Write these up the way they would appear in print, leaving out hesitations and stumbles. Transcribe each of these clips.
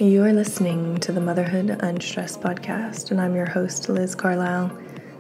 You are listening to the Motherhood Unstressed podcast, and I'm your host, Liz Carlisle.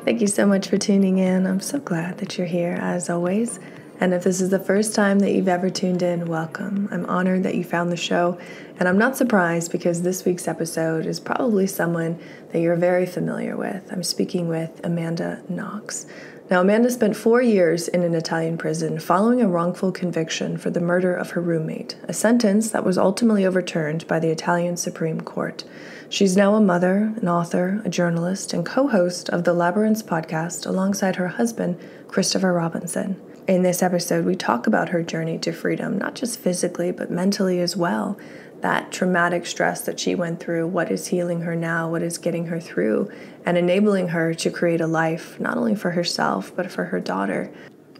Thank you so much for tuning in. I'm so glad that you're here, as always. And if this is the first time that you've ever tuned in, welcome. I'm honored that you found the show, and I'm not surprised because this week's episode is probably someone that you're very familiar with. I'm speaking with Amanda Knox. Now, Amanda spent 4 years in an Italian prison following a wrongful conviction for the murder of her roommate, a sentence that was ultimately overturned by the Italian Supreme Court. She's now a mother, an author, a journalist, and co-host of the Labyrinths podcast alongside her husband, Christopher Robinson. In this episode, we talk about her journey to freedom, not just physically, but mentally as well. That traumatic stress that she went through, what is healing her now, what is getting her through, and enabling her to create a life, not only for herself, but for her daughter.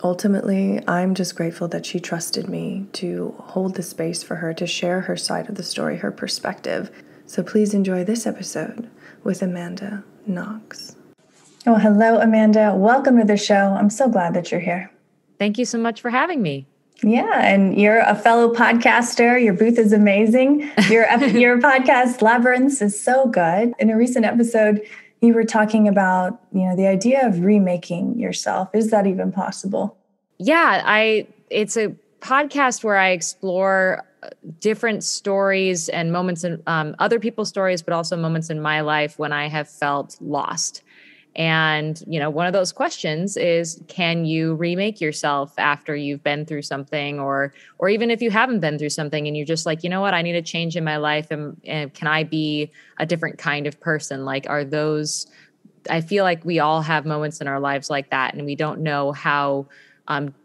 Ultimately, I'm just grateful that she trusted me to hold the space for her to share her side of the story, her perspective. So please enjoy this episode with Amanda Knox. Oh, hello, Amanda. Welcome to the show. I'm so glad that you're here. Thank you so much for having me. Yeah, and you're a fellow podcaster. Your booth is amazing. Your podcast, Labyrinths, is so good. In a recent episode, you were talking about, the idea of remaking yourself. Is that even possible? Yeah, it's a podcast where I explore different stories and moments in other people's stories, but also moments in my life when I have felt lost. And, one of those questions is, can you remake yourself after you've been through something or even if you haven't been through something and you're just like, you know what, I need a change in my life and can I be a different kind of person? Like, I feel like we all have moments in our lives like that, and we don't know how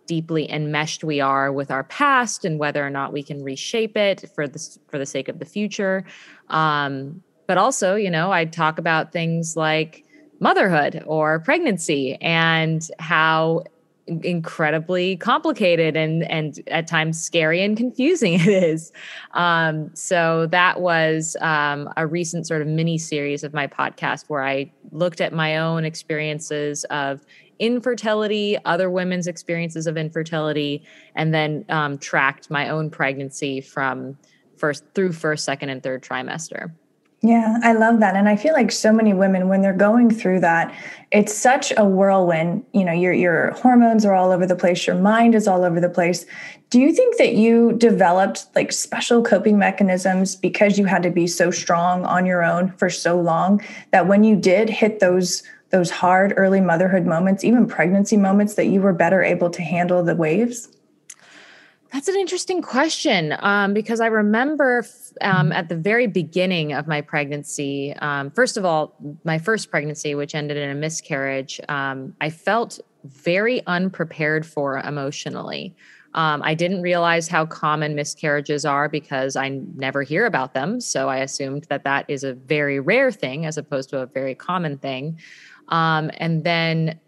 deeply enmeshed we are with our past and whether or not we can reshape it for the sake of the future. But also, I talk about things like motherhood or pregnancy and how incredibly complicated and at times scary and confusing it is. So that was a recent sort of mini series of my podcast where I looked at my own experiences of infertility, other women's experiences of infertility, and then tracked my own pregnancy from first, second, and third trimester. Yeah, I love that. And I feel like so many women, when they're going through that, it's such a whirlwind. Your hormones are all over the place. Your mind is all over the place. Do you think that you developed like special coping mechanisms because you had to be so strong on your own for so long that when you did hit those hard early motherhood moments, even pregnancy moments, that you were better able to handle the waves? That's an interesting question because I remember at the very beginning of my pregnancy, first of all, my first pregnancy, which ended in a miscarriage, I felt very unprepared for emotionally. I didn't realize how common miscarriages are because I never hear about them. So I assumed that is a very rare thing as opposed to a very common thing. And then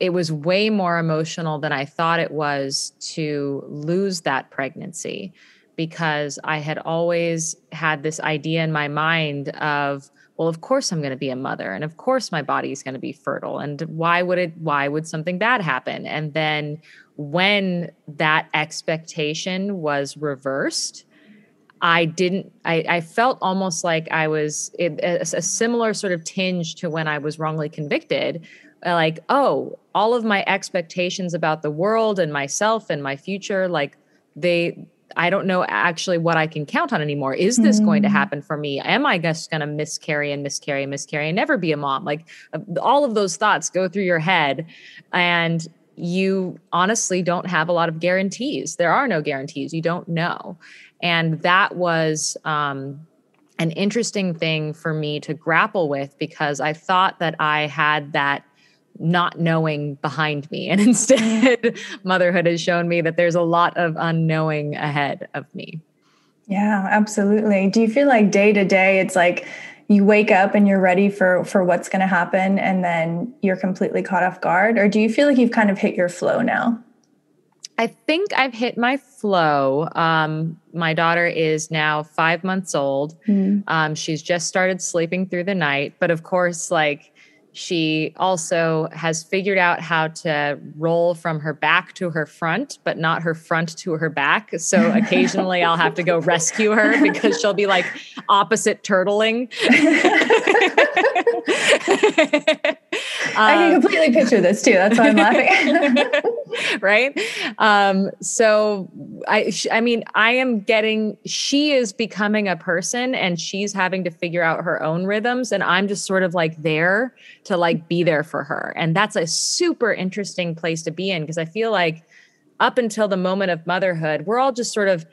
it was way more emotional than I thought it was to lose that pregnancy, because I had always had this idea in my mind of, well, of course I'm going to be a mother, and of course my body is going to be fertile, and why would something bad happen? And then when that expectation was reversed, I felt almost like I was a similar sort of tinge to when I was wrongly convicted. Like, oh, all of my expectations about the world and myself and my future, I don't know actually what I can count on anymore. Is this going to happen for me? Am I just going to miscarry and never be a mom? Like, all of those thoughts go through your head, and you honestly don't have a lot of guarantees. There are no guarantees. You don't know. And that was an interesting thing for me to grapple with, because I thought that I had that not knowing behind me. And instead, motherhood has shown me that there's a lot of unknowing ahead of me. Yeah, absolutely. Do you feel like day to day, it's like you wake up and you're ready for what's going to happen and then you're completely caught off guard? Or do you feel like you've kind of hit your flow now? I think I've hit my flow. My daughter is now 5 months old. She's just started sleeping through the night. But of course, She also has figured out how to roll from her back to her front, but not her front to her back. So occasionally I'll have to go rescue her because she'll be like opposite turtling. I can completely picture this too. That's why I'm laughing. Right. So I mean, she is becoming a person and she's having to figure out her own rhythms. And I'm just sort of like there to like be there for her. And that's a super interesting place to be in, because I feel like up until the moment of motherhood, we're all just sort of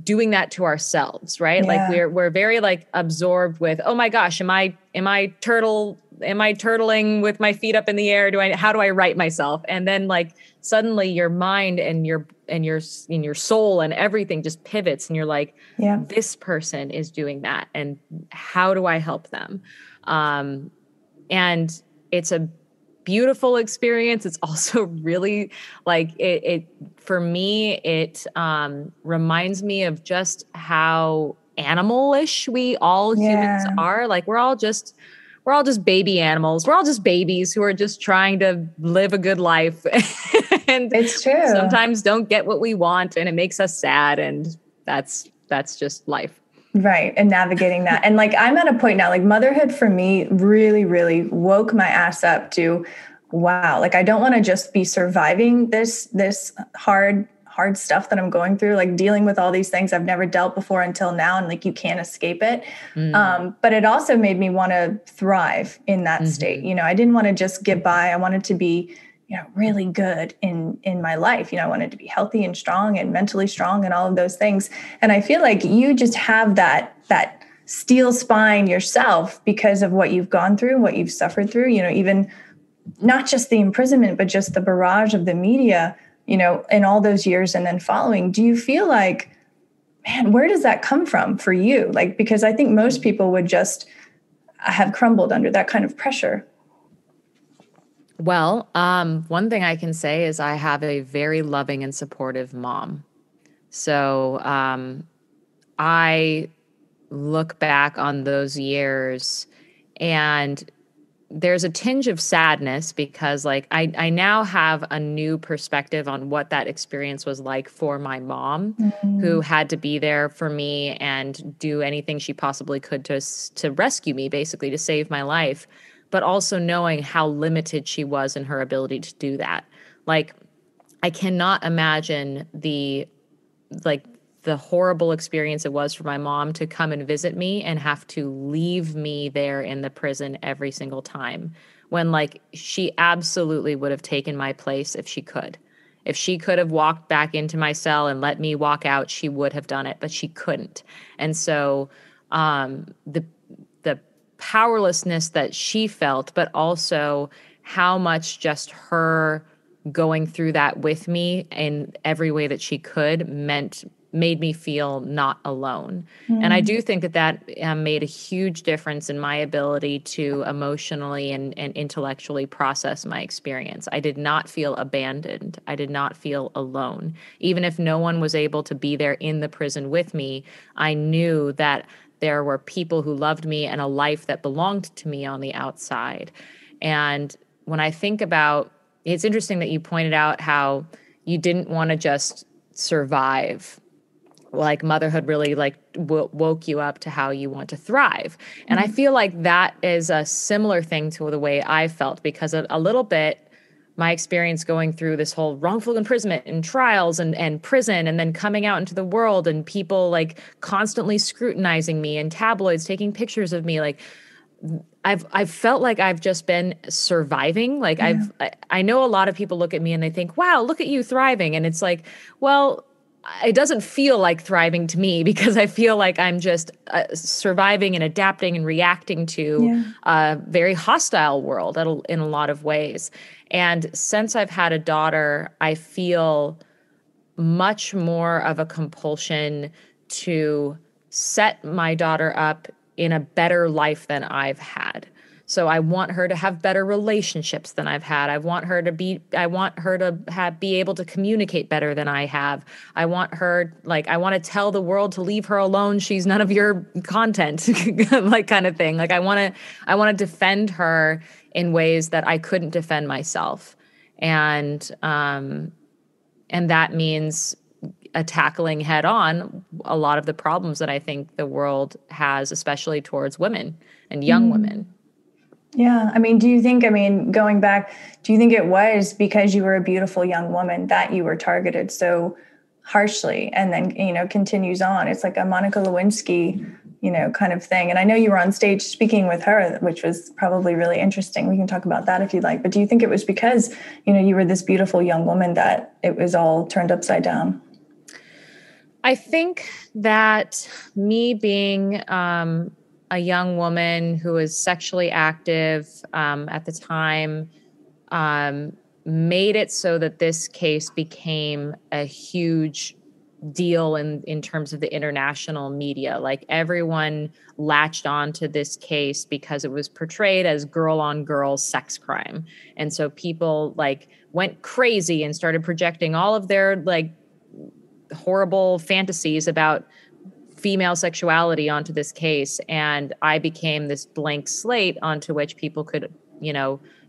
doing that to ourselves, right? Yeah. Like we're very like absorbed with, oh my gosh, am I turtling with my feet up in the air? How do I right myself? And then like suddenly your mind and your soul and everything just pivots and you're like, this person is doing that. And how do I help them? And it's a beautiful experience. It's also really like it for me, it reminds me of just how animalish we all humans are. Like we're all just baby animals. We're all just babies who are just trying to live a good life. And it's true. Sometimes don't get what we want and it makes us sad. And that's just life. Right. And navigating that. And like, I'm at a point now, like motherhood for me really, really woke my ass up to, wow, like I don't want to just be surviving this hard stuff that I'm going through, like dealing with all these things I've never dealt before until now. And like, you can't escape it. But it also made me want to thrive in that state. You know, I didn't want to just get by. I wanted to be, you know, really good in my life. You know, I wanted to be healthy and strong and mentally strong and all of those things. And I feel like you just have that steel spine yourself because of what you've gone through, what you've suffered through, you know, even not just the imprisonment, but just the barrage of the media, you know, in all those years and then following. Do you feel like, man, where does that come from for you? Like, because I think most people would just have crumbled under that kind of pressure. Well, one thing I can say is I have a very loving and supportive mom. So I look back on those years and there's a tinge of sadness because like I now have a new perspective on what that experience was like for my mom, who had to be there for me and do anything she possibly could to rescue me, basically to save my life, but also knowing how limited she was in her ability to do that. Like I cannot imagine the horrible experience it was for my mom to come and visit me and have to leave me there in the prison every single time, when like she absolutely would have taken my place if she could. If she could have walked back into my cell and let me walk out, she would have done it, but she couldn't. And so the powerlessness that she felt, but also how much just her going through that with me in every way that she could made me feel not alone. And I do think that made a huge difference in my ability to emotionally and intellectually process my experience. I did not feel abandoned. I did not feel alone. Even if no one was able to be there in the prison with me, I knew that there were people who loved me and a life that belonged to me on the outside. And when I think about, it's interesting that you pointed out how you didn't want to just survive. Like motherhood really like woke you up to how you want to thrive. And I feel like that is a similar thing to the way I felt, because a little bit my experience going through this whole wrongful imprisonment and trials and prison, and then coming out into the world and people like constantly scrutinizing me and tabloids taking pictures of me. Like I've felt like I've just been surviving. Like I know a lot of people look at me and they think, wow, look at you thriving. And it's like, well, it doesn't feel like thriving to me, because I feel like I'm just surviving and adapting and reacting to a very hostile world in a lot of ways. And since I've had a daughter, I feel much more of a compulsion to set my daughter up in a better life than I've had. So I want her to have better relationships than I've had. I want her to be able to communicate better than I have. I want her, like, I want to tell the world to leave her alone. She's none of your content, like, kind of thing. Like, I want to defend her in ways that I couldn't defend myself. And that means tackling head on a lot of the problems that I think the world has, especially towards women and young women. Yeah. I mean, going back, do you think it was because you were a beautiful young woman that you were targeted so harshly, and then, continues on? It's like a Monica Lewinsky, kind of thing. And I know you were on stage speaking with her, which was probably really interesting. We can talk about that if you'd like. But do you think it was because, you were this beautiful young woman that it was all turned upside down? I think that me being a young woman who was sexually active at the time made it so that this case became a huge deal in terms of the international media. Like, everyone latched on to this case because it was portrayed as girl on girl sex crime. And so people, like, went crazy and started projecting all of their, like, horrible fantasies about female sexuality onto this case. And I became this blank slate onto which people could,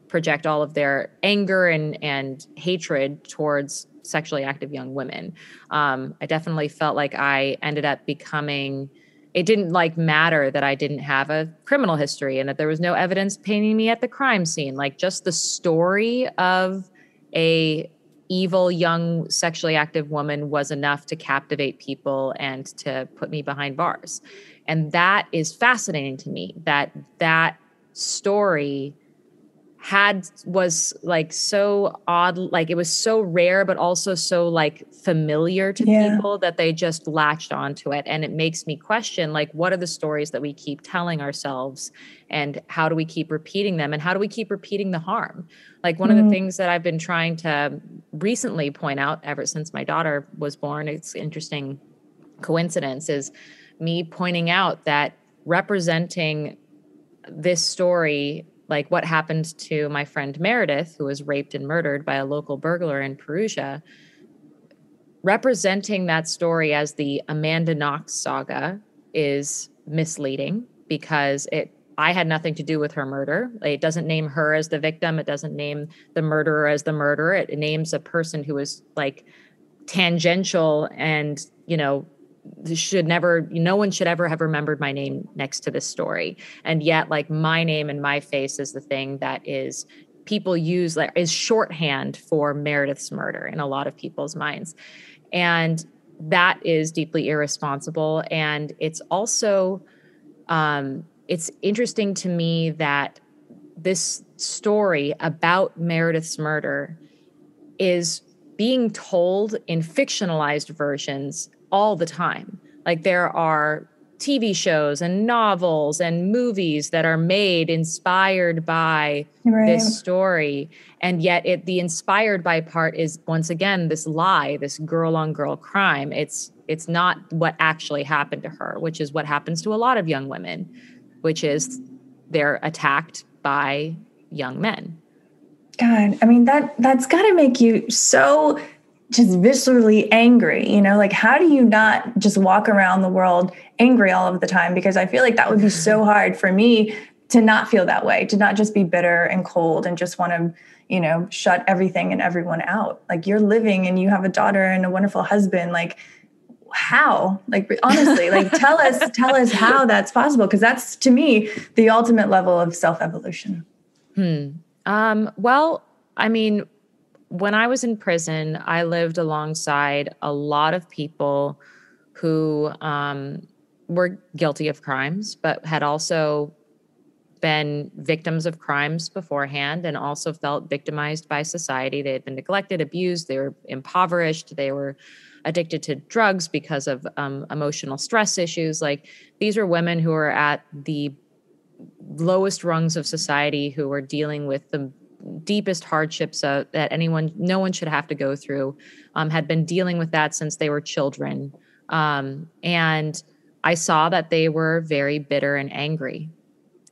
project all of their anger and hatred towards sexually active young women. I definitely felt like I ended up becoming, it didn't, like, matter that I didn't have a criminal history and that there was no evidence painting me at the crime scene. Like, just the story of a evil young sexually active woman was enough to captivate people and to put me behind bars. And that is fascinating to me, that story was, like, so odd, like, it was so rare, but also so, like, familiar to people that they just latched onto it. And it makes me question, like, what are the stories that we keep telling ourselves, and how do we keep repeating them, and how do we keep repeating the harm? Like, one of the things that I've been trying to recently point out ever since my daughter was born, it's interesting coincidence, is me pointing out that representing this story, like what happened to my friend Meredith, who was raped and murdered by a local burglar in Perugia, representing that story as the Amanda Knox saga is misleading, because I had nothing to do with her murder. It doesn't name her as the victim. It doesn't name the murderer as the murderer. It names a person who was, like, tangential and, no one should ever have remembered my name next to this story. And yet, like, my name and my face is the thing that is people use, like, is shorthand for Meredith's murder in a lot of people's minds. And that is deeply irresponsible. And it's also, it's interesting to me that this story about Meredith's murder is being told in fictionalized versions all the time. Like, there are TV shows and novels and movies that are made inspired by this story. And yet the inspired by part is, once again, this lie, this girl on girl crime. It's not what actually happened to her, which is what happens to a lot of young women, which is they're attacked by young men. God, I mean, that's got to make you so just viscerally angry, like, how do you not just walk around the world angry all of the time? Because I feel like that would be so hard for me to not feel that way, to not just be bitter and cold and just want to, shut everything and everyone out. Like, you're living and you have a daughter and a wonderful husband. Like, how? Like, honestly, like, tell us how that's possible. Because that's, to me, the ultimate level of self-evolution. Well, I mean, when I was in prison, I lived alongside a lot of people who were guilty of crimes, but had also been victims of crimes beforehand, and also felt victimized by society. They had been neglected, abused, they were impoverished, they were addicted to drugs because of emotional stress issues. Like, these are women who are at the lowest rungs of society, who were dealing with the deepest hardships that no one should have to go through, had been dealing with that since they were children. And I saw that they were very bitter and angry.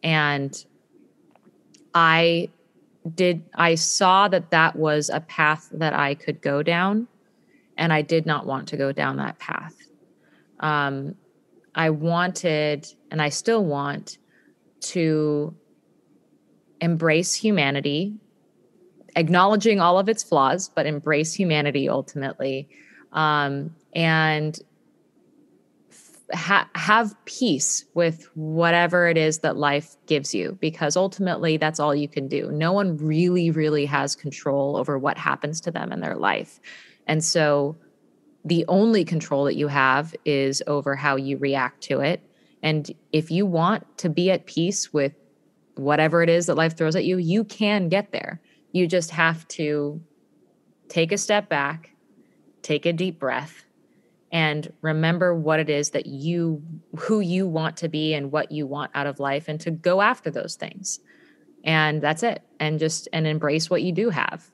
And I saw that was a path that I could go down, and I did not want to go down that path. I wanted, and I still want, to embrace humanity, acknowledging all of its flaws, but embrace humanity ultimately, and have peace with whatever it is that life gives you, because ultimately that's all you can do. No one really, really has control over what happens to them in their life. And so the only control that you have is over how you react to it. And if you want to be at peace with whatever it is that life throws at you, you can get there. You just have to take a step back, take a deep breath, and remember what it is that who you want to be and what you want out of life, and to go after those things. And that's it. And embrace what you do have.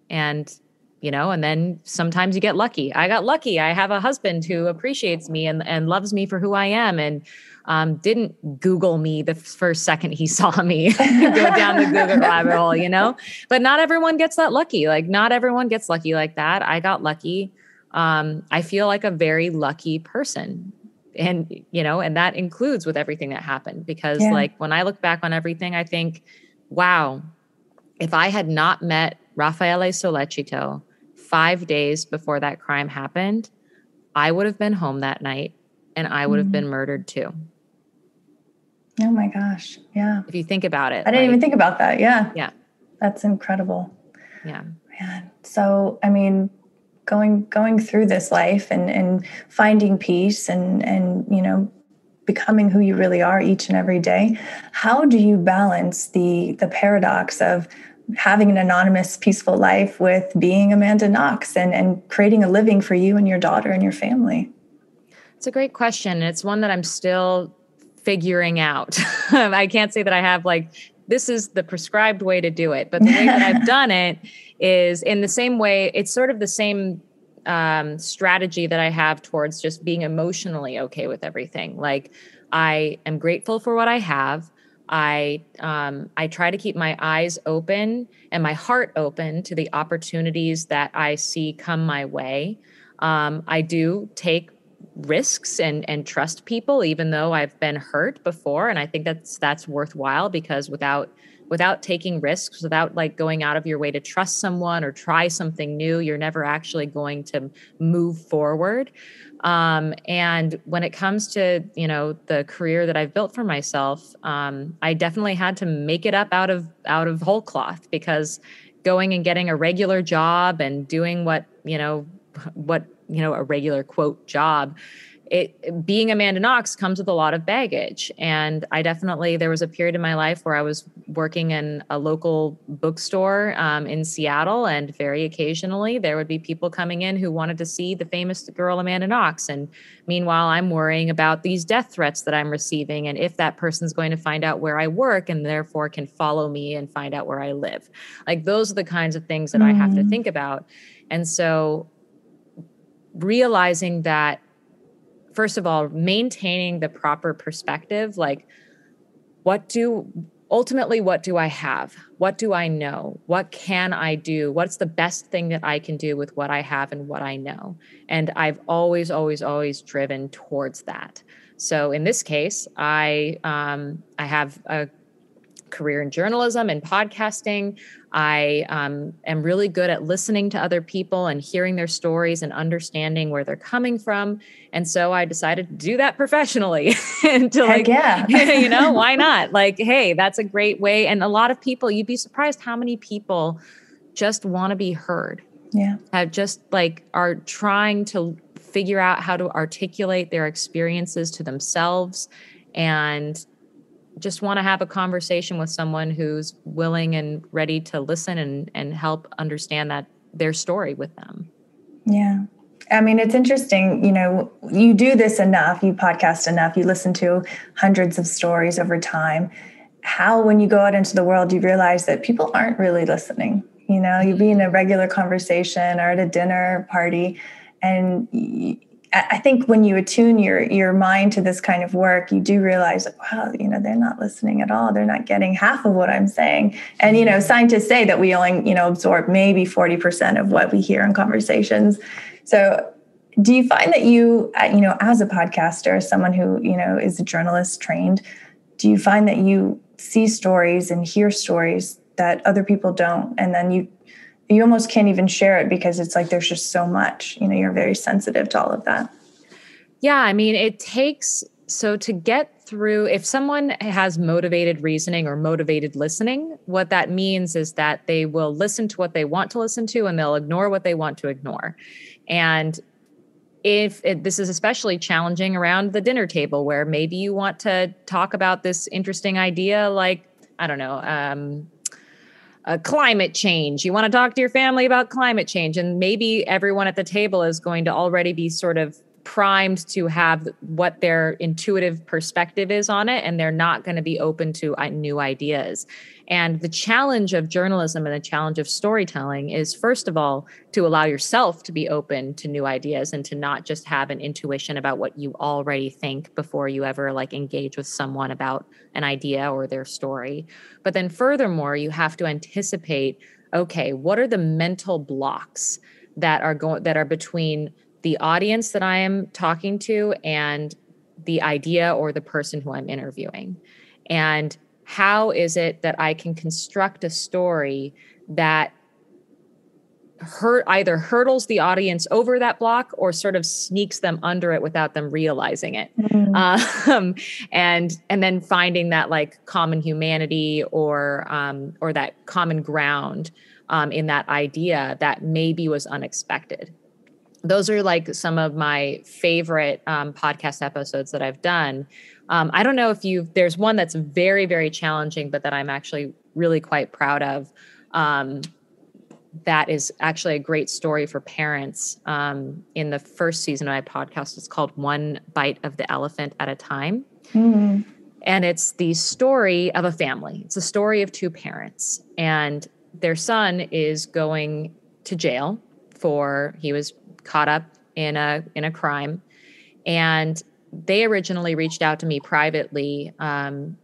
And, and then sometimes you get lucky. I got lucky. I have a husband who appreciates me and loves me for who I am. And didn't Google me the first second he saw me go down the Google rabbit hole, But not everyone gets that lucky. Like, not everyone gets lucky like that. I got lucky. I feel like a very lucky person. And, and that includes with everything that happened, because like when I look back on everything, I think, wow, if I had not met Raffaele Sollecito 5 days before that crime happened, I would have been home that night and I would have been murdered too. Oh my gosh. Yeah. If you think about it. I didn't even think about that. Yeah. Yeah. That's incredible. Yeah. Man. So, I mean, going through this life and finding peace and becoming who you really are each and every day, how do you balance the paradox of having an anonymous, peaceful life with being Amanda Knox and creating a living for you and your daughter and your family? It's a great question. It's one that I'm still figuring out. I can't say that I have this is the prescribed way to do it, but the way that I've done it is in the same way. It's sort of the same strategy that I have towards just being emotionally okay with everything. Like, I am grateful for what I have. I try to keep my eyes open and my heart open to the opportunities that I see come my way. I do take risks and trust people, even though I've been hurt before. And I think that's worthwhile, because without taking risks, without going out of your way to trust someone or try something new, you're never actually going to move forward. And when it comes to, the career that I've built for myself, I definitely had to make it up out of whole cloth, because going and getting a regular job and doing what a regular quote job, being Amanda Knox comes with a lot of baggage. And there was a period in my life where I was working in a local bookstore in Seattle, and very occasionally there would be people coming in who wanted to see the famous girl Amanda Knox. And meanwhile, I'm worrying about these death threats that I'm receiving, and if that person's going to find out where I work and therefore can follow me and find out where I live. Those are the kinds of things that I have to think about. And so realizing that, first of all, maintaining the proper perspective, what do I have? What do I know? What can I do? What's the best thing that I can do with what I have and what I know? And I've always, always, always driven towards that. So in this case, I have a career in journalism and podcasting. I am really good at listening to other people and hearing their stories and understanding where they're coming from. And so I decided to do that professionally. And to why not? Hey, that's a great way. And a lot of people, you'd be surprised how many people just want to be heard. Yeah. Are trying to figure out how to articulate their experiences to themselves, and just want to have a conversation with someone who's willing and ready to listen and help understand their story with them. Yeah. I mean, it's interesting, you do this enough, you podcast enough, you listen to hundreds of stories over time. How, when you go out into the world, you realize that people aren't really listening. You be in a regular conversation or at a dinner party, and I think when you attune your mind to this kind of work, you do realize, wow, they're not listening at all. They're not getting half of what I'm saying. And, scientists say that we only, absorb maybe 40% of what we hear in conversations. So do you find that you, as a podcaster, someone who, is a journalist trained, do you find that you see stories and hear stories that other people don't? And then you almost can't even share it because it's like there's just so much, you're very sensitive to all of that. Yeah, I mean, to get through, if someone has motivated reasoning or motivated listening, what that means is that they will listen to what they want to listen to and they'll ignore what they want to ignore. And this is especially challenging around the dinner table where maybe you want to talk about this interesting idea, like, I don't know, climate change. You want to talk to your family about climate change, and maybe everyone at the table is going to already be sort of primed to have what their intuitive perspective is on it, and they're not going to be open to new ideas. And the challenge of journalism and the challenge of storytelling is, first of all, to allow yourself to be open to new ideas and to not just have an intuition about what you already think before you ever engage with someone about an idea or their story. But then furthermore, you have to anticipate, okay, what are the mental blocks that are between the audience that I am talking to and the idea or the person who I'm interviewing? And how is it that I can construct a story that either hurdles the audience over that block or sort of sneaks them under it without them realizing it? And then finding that common humanity or that common ground in that idea that maybe was unexpected. Those are some of my favorite podcast episodes that I've done. I don't know if there's one that's very, very challenging, but that I'm actually really quite proud of. That is actually a great story for parents. In the first season of my podcast, it's called One Bite of the Elephant at a Time. Mm-hmm. And it's the story of a family. It's a story of two parents, and their son is going to jail he was caught up in a crime. And they originally reached out to me privately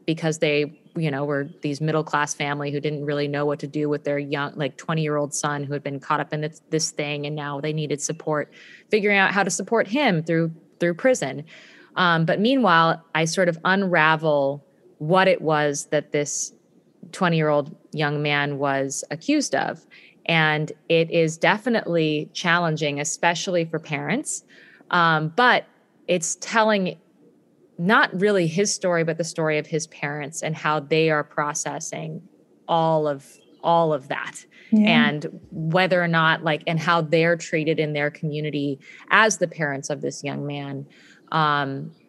because they, were these middle-class family who didn't really know what to do with their young, 20-year-old son who had been caught up in this thing. And now they needed support, figuring out how to support him through prison. But meanwhile, I sort of unravel what it was that this 20-year-old young man was accused of. And it is definitely challenging, especially for parents. But it's telling not really his story, but the story of his parents and how they are processing all of that. Yeah. And whether or not and how they're treated in their community as the parents of this young man.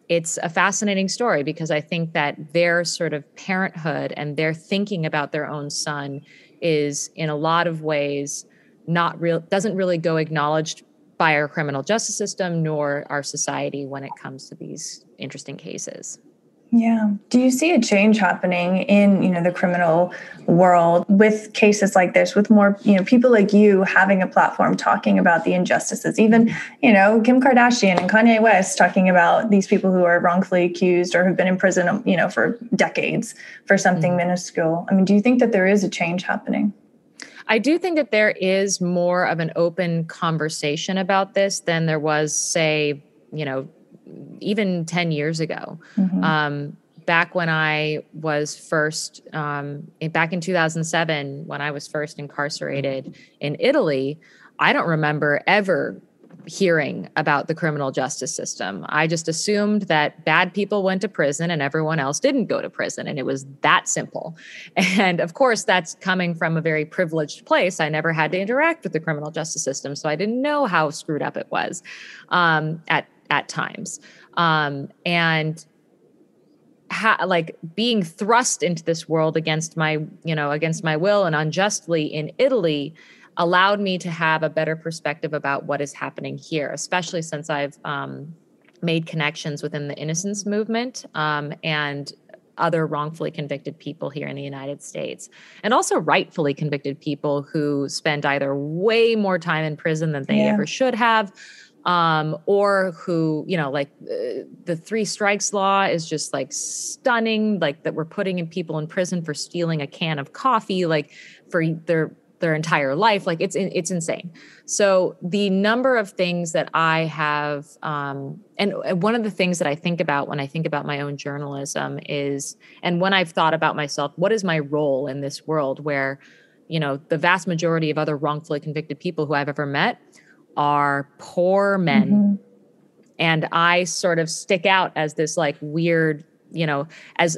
It's a fascinating story because I think that their sort of parenthood and their thinking about their own son is in a lot of ways doesn't really go acknowledged by our criminal justice system nor our society when it comes to these interesting cases. Yeah. Do you see a change happening in, the criminal world with cases like this, with more, people like you having a platform talking about the injustices, even, Kim Kardashian and Kanye West talking about these people who are wrongfully accused or have been in prison, for decades for something minuscule? I mean, do you think that there is a change happening? I do think that there is more of an open conversation about this than there was, say, even 10 years ago. Mm-hmm. Back when I was first, back in 2007, when I was first incarcerated in Italy, I don't remember ever hearing about the criminal justice system. I just assumed that bad people went to prison and everyone else didn't go to prison. And it was that simple. And of course, that's coming from a very privileged place. I never had to interact with the criminal justice system, so I didn't know how screwed up it was at times. And being thrust into this world against my will and unjustly in Italy allowed me to have a better perspective about what is happening here, especially since I've made connections within the innocence movement and other wrongfully convicted people here in the United States, and also rightfully convicted people who spend either way more time in prison than they ever should have, or who, like the three strikes law is just like stunning, like that we're putting in people in prison for stealing a can of coffee, like for their entire life. Like it's insane. So the number of things that I have, and one of the things that I think about when I think about my own journalism is, and when I've thought about myself, what is my role in this world where, the vast majority of other wrongfully convicted people who I've ever met are poor men. Mm-hmm. And I sort of stick out as this like weird, as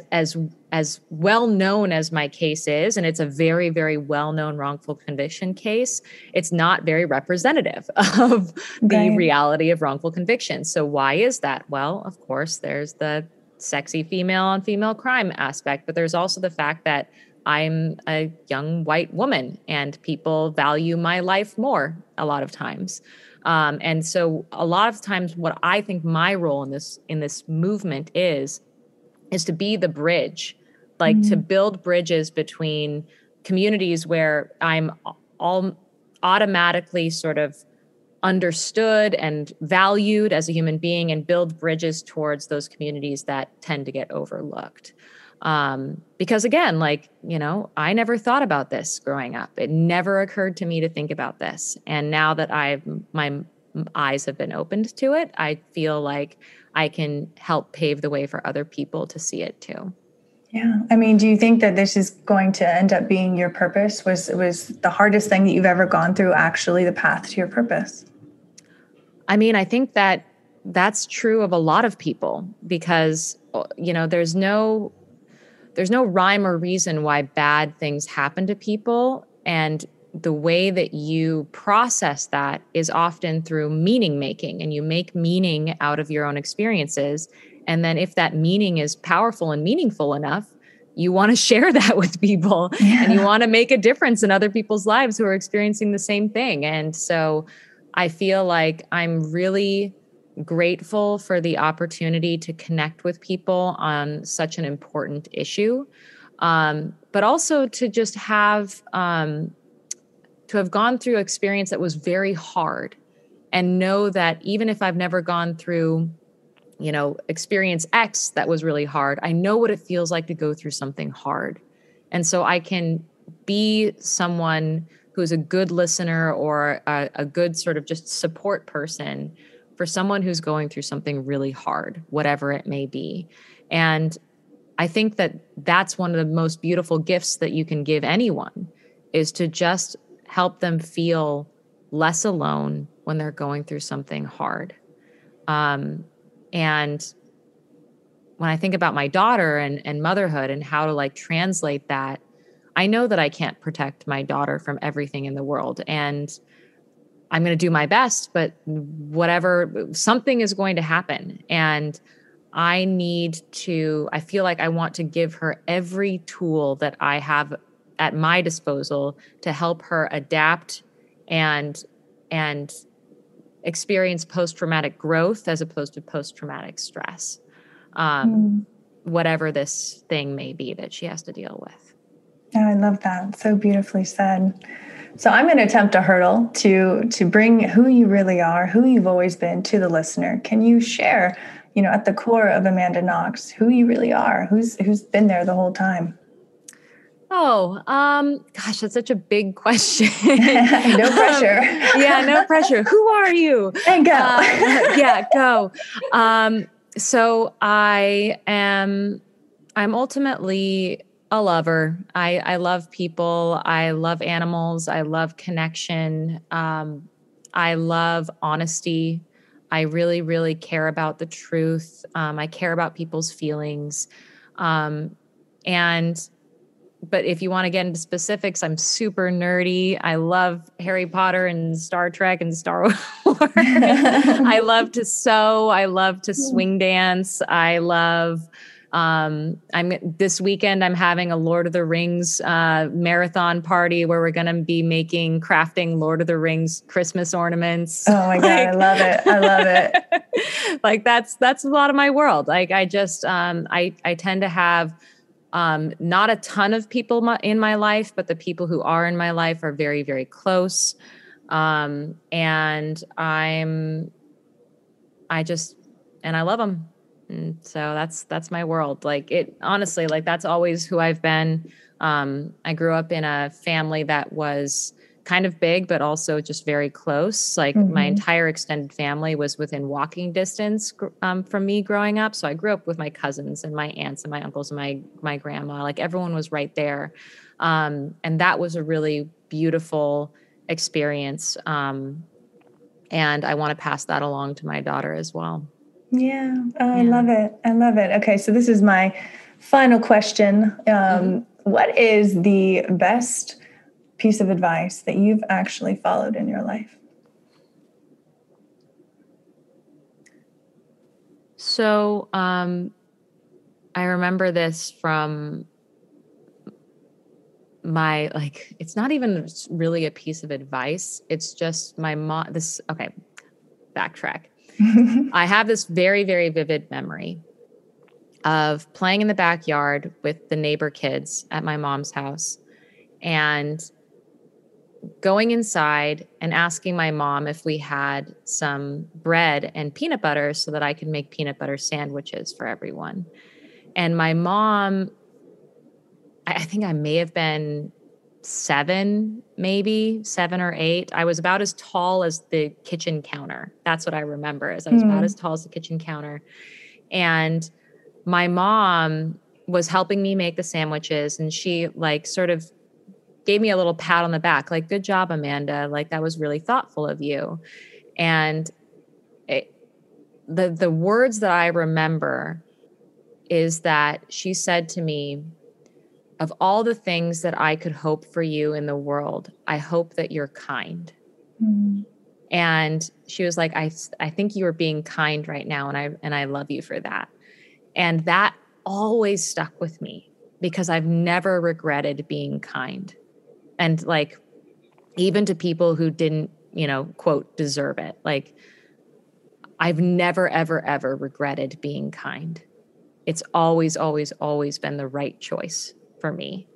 well known as my case is, and it's a very, very well known wrongful conviction case, it's not very representative of the reality of wrongful conviction. So why is that? Well, of course, there's the sexy female on female crime aspect, but there's also the fact that I'm a young white woman and people value my life more a lot of times. And so a lot of times what I think my role in this movement is to be the bridge, like to build bridges between communities where I'm all automatically sort of understood and valued as a human being, and build bridges towards those communities that tend to get overlooked. Because again, like, I never thought about this growing up. It never occurred to me to think about this. And now that my eyes have been opened to it, I feel like I can help pave the way for other people to see it too. Yeah. I mean, do you think that this is going to end up being your purpose? Was the hardest thing that you've ever gone through actually the path to your purpose? I mean, I think that that's true of a lot of people because, there's no rhyme or reason why bad things happen to people. And the way that you process that is often through meaning making, and you make meaning out of your own experiences. And then if that meaning is powerful and meaningful enough, you want to share that with people and you want to make a difference in other people's lives who are experiencing the same thing. And so I feel like I'm really grateful for the opportunity to connect with people on such an important issue. But also to just have gone through an experience that was very hard, and know that even if I've never gone through, experience X that was really hard, I know what it feels like to go through something hard. And so I can be someone who's a good listener or a good sort of just support person for someone who's going through something really hard, whatever it may be. And I think that that's one of the most beautiful gifts that you can give anyone, is to just help them feel less alone when they're going through something hard. And when I think about my daughter and motherhood and how to like translate that, I know that I can't protect my daughter from everything in the world. And I'm going to do my best, but something is going to happen. And I feel like I want to give her every tool that I have at my disposal to help her adapt and experience post-traumatic growth as opposed to post-traumatic stress. Whatever this thing may be that she has to deal with. Oh, I love that. So beautifully said. So I'm going to attempt a hurdle to bring who you really are, who you've always been, to the listener. Can you share, at the core of Amanda Knox, who you really are, who's been there the whole time? Oh, gosh, that's such a big question. No pressure. No pressure. Who are you? And go. Go. So I'm ultimately a lover. I love people. I love animals. I love connection. I love honesty. I really, really care about the truth. I care about people's feelings. But if you want to get into specifics, I'm super nerdy. I love Harry Potter and Star Trek and Star Wars. I love to sew. I love to swing dance. I love, this weekend, I'm having a Lord of the Rings marathon party where we're going to be crafting Lord of the Rings Christmas ornaments. Oh my God. I love it. I love it. Like that's a lot of my world. Like I just, I tend to have, not a ton of people in my life, but the people who are in my life are very, very close. And I'm and I love them. And so that's my world. Like it, honestly, like that's always who I've been. I grew up in a family that was kind of big, but also just very close. Like my entire extended family was within walking distance from me growing up. So I grew up with my cousins and my aunts and my uncles and my grandma. Like everyone was right there. And that was a really beautiful experience. And I want to pass that along to my daughter as well. Yeah. Oh, I love it. I love it. Okay. So this is my final question. What is the best piece of advice that you've actually followed in your life? So, I remember this from my, like, it's not even really a piece of advice. It's just my mom, backtrack. I have this very, very vivid memory of playing in the backyard with the neighbor kids at my mom's house and going inside and asking my mom if we had some bread and peanut butter so that I could make peanut butter sandwiches for everyone. And my mom, I think I may have been 7 or 8. I was about as tall as the kitchen counter. That's what I remember, is I was about as tall as the kitchen counter. And my mom was helping me make the sandwiches, and she like sort of gave me a little pat on the back, like, good job, Amanda. Like, that was really thoughtful of you. And the words that I remember is that she said to me, of all the things that I could hope for you in the world, I hope that you're kind. And she was like, I think you are being kind right now. And I love you for that. And that always stuck with me because I've never regretted being kind. And like, even to people who didn't, quote, deserve it. Like, I've never, ever, ever regretted being kind. It's always, always, always been the right choice for me.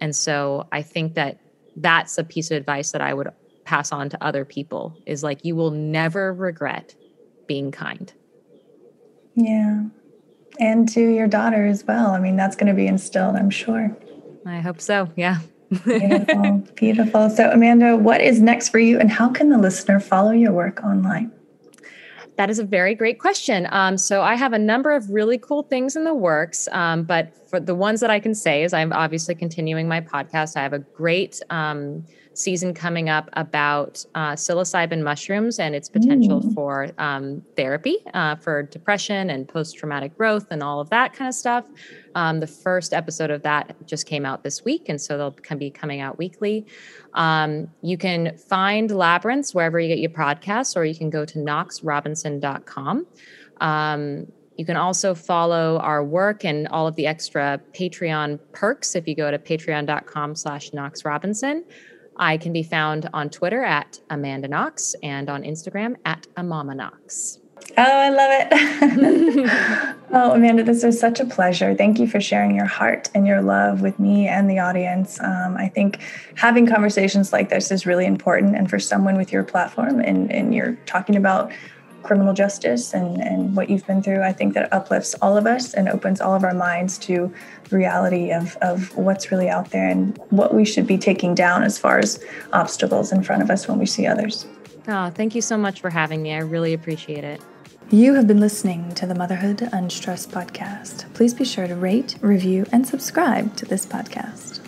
And so I think that that's a piece of advice that I would pass on to other people, is like, you will never regret being kind. Yeah. And to your daughter as well. I mean, that's going to be instilled, I'm sure. I hope so. Yeah. Beautiful. Beautiful. So Amanda, what is next for you, and how can the listener follow your work online? That is a very great question. So I have a number of really cool things in the works, but for the ones that I can say is I'm obviously continuing my podcast. I have a great season coming up about psilocybin mushrooms and its potential for therapy for depression and post-traumatic growth and all of that kind of stuff. The first episode of that just came out this week, and so they'll be coming out weekly. You can find Labyrinths wherever you get your podcasts, or you can go to knoxrobinson.com. You can also follow our work and all of the extra Patreon perks if you go to patreon.com/knoxrobinson. I can be found on Twitter at Amanda Knox and on Instagram at Amama Knox. Oh, I love it. Oh, Amanda, this was such a pleasure. Thank you for sharing your heart and your love with me and the audience. I think having conversations like this is really important. And for someone with your platform and you're talking about criminal justice and what you've been through, I think that uplifts all of us and opens all of our minds to the reality of what's really out there and what we should be taking down as far as obstacles in front of us when we see others. Oh, thank you so much for having me. I really appreciate it. You have been listening to the Motherhood Unstressed podcast. Please be sure to rate, review, and subscribe to this podcast.